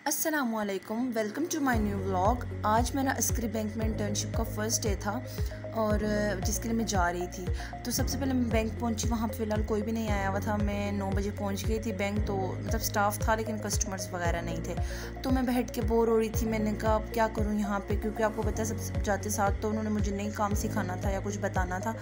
अस्सलामुअलैकुम, welcome to my new vlog. आज मेरा अस्करी बैंक में इंटर्नशिप का फ़र्स्ट डे था और जिसके लिए मैं जा रही थी। तो सबसे पहले मैं बैंक पहुंची। वहाँ पे फ़िलहाल कोई भी नहीं आया हुआ था। मैं 9 बजे पहुंच गई थी बैंक। तो मतलब स्टाफ था लेकिन कस्टमर्स वगैरह नहीं थे। तो मैं बैठ के बोर हो रही थी। मैंने कहा अब क्या करूँ यहाँ पे, क्योंकि आपको पता है सब जाते साथ तो उन्होंने मुझे नई काम सिखाना था या कुछ बताना था।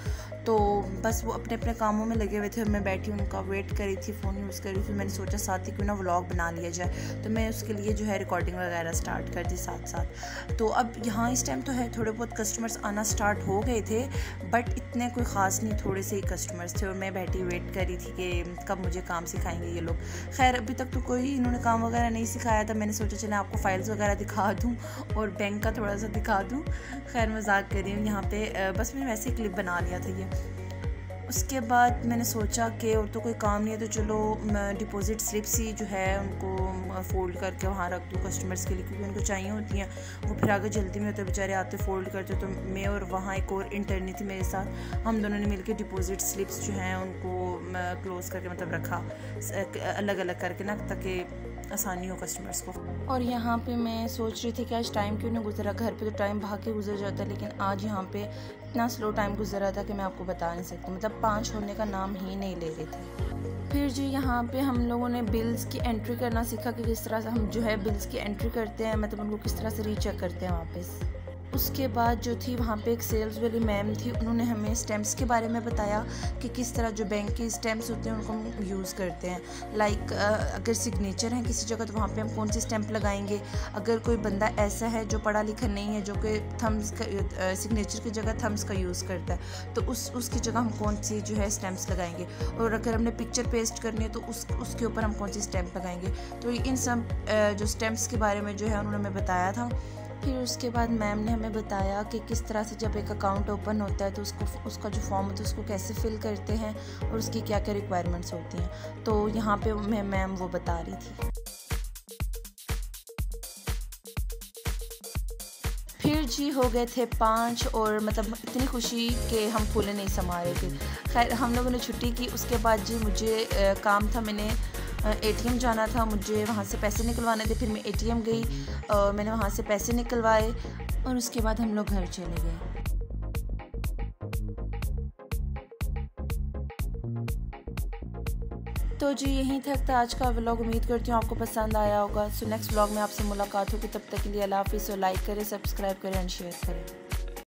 तो बस वो अपने अपने कामों में लगे हुए थे और मैं बैठी उनका वेट करी थी, फ़ोन यूज़ करी। फिर मैंने सोचा साथ ही क्यों ना व्लॉग बना लिया जाए। तो मैं उसके लिए जो है रिकॉर्डिंग वगैरह स्टार्ट कर दी साथ साथ। तो अब यहाँ इस टाइम तो है थोड़े बहुत कस्टमर्स आना स्टार्ट हो गए थे, बट इतने कोई ख़ास नहीं, थोड़े से ही कस्टमर्स थे और मैं बैठी वेट कर रही थी कि कब मुझे काम सिखाएंगे ये लोग। खैर अभी तक तो कोई इन्होंने काम वगैरह नहीं सिखाया था। मैंने सोचा चले आपको फ़ाइल्स वगैरह दिखा दूँ और बैंक का थोड़ा सा दिखा दूँ। खैर मजाक कर रही हूँ यहाँ पे, बस मैंने वैसे ही क्लिप बना लिया था ये। उसके बाद मैंने सोचा कि और तो कोई काम नहीं है तो चलो डिपॉज़िट स्लिप्स ही जो है उनको फ़ोल्ड करके वहाँ रख दूँ कस्टमर्स के लिए, क्योंकि उनको चाहिए होती हैं। वो फिर आगे जल्दी में होते बेचारे आते फ़ोल्ड करते। तो मैं और वहाँ एक और इंटर्नी थी मेरे साथ, हम दोनों ने मिलकर डिपॉज़िट स्लिप्स जो हैं उनको क्लोज़ करके मतलब रखा अलग अलग करके ना, ताकि आसानी हो कस्टमर्स को। और यहाँ पे मैं सोच रही थी कि आज टाइम क्यों नहीं गुजरा। घर पे तो टाइम भाग के गुजर जाता है, लेकिन आज यहाँ पे इतना स्लो टाइम गुजरा था कि मैं आपको बता नहीं सकती। मतलब 5 होने का नाम ही नहीं ले रहे थे। फिर जी यहाँ पे हम लोगों ने बिल्स की एंट्री करना सीखा कि किस तरह से हम जो है बिल्स की एंट्री करते हैं, मतलब उनको किस तरह से रीचेक करते हैं वापस। उसके बाद जो थी वहाँ पे एक सेल्स वाली मैम थी, उन्होंने हमें स्टैम्प्स के बारे में बताया कि किस तरह जो बैंक के स्टैम्प्स होते हैं उनको हम यूज़ करते हैं। लाइक अगर सिग्नेचर है किसी जगह तो वहाँ पे हम कौन सी स्टैम्प लगाएंगे। अगर कोई बंदा ऐसा है जो पढ़ा लिखा नहीं है, जो कि थम्स का सिग्नेचर की जगह थम्स का यूज़ करता है, तो उसकी जगह हम कौन सी जो है स्टैम्प्स लगाएंगे। और अगर हमने पिक्चर पेस्ट करनी है तो उसके ऊपर हम कौन सी स्टैम्प लगाएंगे। तो इन सब जो स्टैम्प्स के बारे में जो है उन्होंने हमें बताया था। फिर उसके बाद मैम ने हमें बताया कि किस तरह से जब एक अकाउंट ओपन होता है तो उसका जो फॉर्म होता है उसको कैसे फिल करते हैं और उसकी क्या क्या रिक्वायरमेंट्स होती हैं। तो यहाँ पे मैम वो बता रही थी। फिर जी हो गए थे 5 और मतलब इतनी खुशी कि हम फूले नहीं समा रहे थे। खैर हम लोगों ने छुट्टी की। उसके बाद जी मुझे काम था, मैंने एटीएम जाना था, मुझे वहाँ से पैसे निकलवाने थे। फिर मैं एटीएम गई, मैंने वहाँ से पैसे निकलवाए और उसके बाद हम लोग घर चले गए। तो जी यहीं तक था आज का व्लॉग। उम्मीद करती हूँ आपको पसंद आया होगा। सो नेक्स्ट व्लॉग में आपसे मुलाकात होगी। तब तक के लिए अल्लाह हाफिज़। और लाइक करें, सब्सक्राइब करें और शेयर करें।